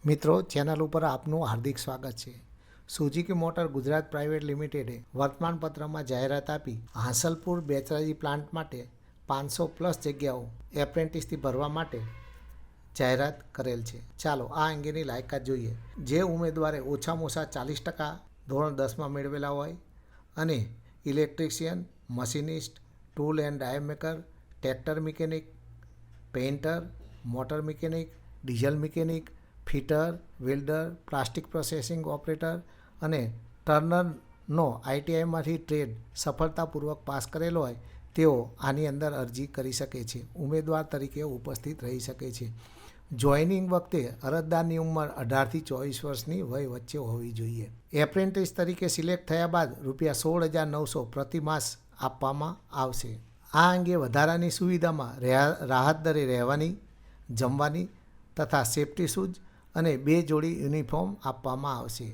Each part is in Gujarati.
મિત્રો ચેનલ ઉપર આપનું હાર્દિક સ્વાગત છે। સુઝુકી મોટર ગુજરાત પ્રાઇવેટ લિમિટેડે વર્તમાનપત્રમાં જાહેરાત આપી હાંસલપુર બેચરાજી પ્લાન્ટ માટે 500+ જગ્યાઓ એપ્રેન્ટિસથી ભરવા માટે જાહેરાત કરેલ છે। ચાલો આ અંગેની લાયકાત જોઈએ। જે ઉમેદવારે ઓછામાં ઓછા 40% ધોરણ 10માં મેળવેલા હોય અને electrician, machinist, tool and die maker, tractor mechanic, painter, motor mechanic, diesel mechanic, fitter, welder, plastic processing operator અને ટર્નરનો આઈટીઆઈમાંથી ટ્રેડ સફળતાપૂર્વક પાસ કરેલો હોય તેઓ આની અંદર અરજી કરી શકે છે, ઉમેદવાર તરીકે ઉપસ્થિત રહી શકે છે। જોઈનિંગ વખતે અરજદારની ઉંમર 18થી 24 વર્ષની વય વચ્ચે હોવી જોઈએ। એપ્રેન્ટિસ તરીકે સિલેક્ટ થયા બાદ ₹16,900 પ્રતિ માસ આપવામાં આવશે। આ અંગે વધારાની સુવિધામાં રાહત દરે રહેવાની, જમવાની તથા સેફ્ટી શૂઝ અને 2 જોડી યુનિફોર્મ આપવામાં આવશે।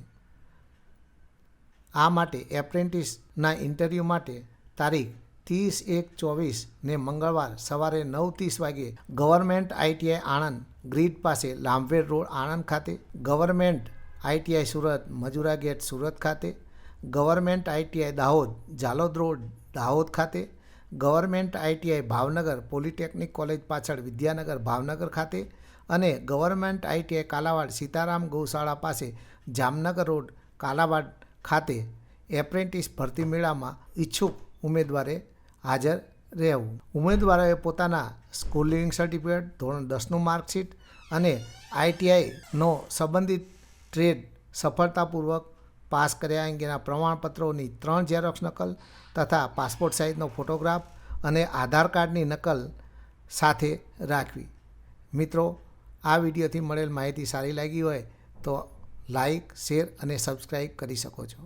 આ માટે એપ્રેન્ટિસના ઇન્ટરવ્યૂ માટે તારીખ 30/1/24 ને મંગળવાર સવારે 9:30 વાગ્યે ગવર્મેન્ટ આઈટીઆઈ આણંદ ગ્રીડ પાસે લાંભવેલ રોડ આણંદ ખાતે, government ITI Surat Majura gate Surat ખાતે, government ITI Dahod Zalod road Dahod ખાતે, government ITI Bhavnagar polytechnic college પાછળ વિદ્યાનગર ભાવનગર ખાતે અને ગવર્મેન્ટ આઈટીઆઈ કાલાવાડ સીતારામ ગૌશાળા પાસે જામનગર રોડ કાલાવાડ ખાતે એપ્રેન્ટિસ ભરતી મેળામાં ઈચ્છુક ઉમેદવારે હાજર રહેવું। ઉમેદવારોએ પોતાના સ્કૂલ લિવિંગ સર્ટિફિકેટ, ધોરણ 10નું માર્કશીટ અને આઈટીઆઈનો સંબંધિત ટ્રેડ સફળતાપૂર્વક પાસ કર્યા અંગેના પ્રમાણપત્રોની 3 ઝેરોક્ષ નકલ તથા પાસપોર્ટ સાઇઝનો ફોટોગ્રાફ અને આધાર કાર્ડની નકલ સાથે રાખવી। મિત્રો, આ વિડીયોથી મળેલ માહિતી સારી લાગી હોય તો લાઈક, શેર અને સબસ્ક્રાઈબ કરી શકો છો।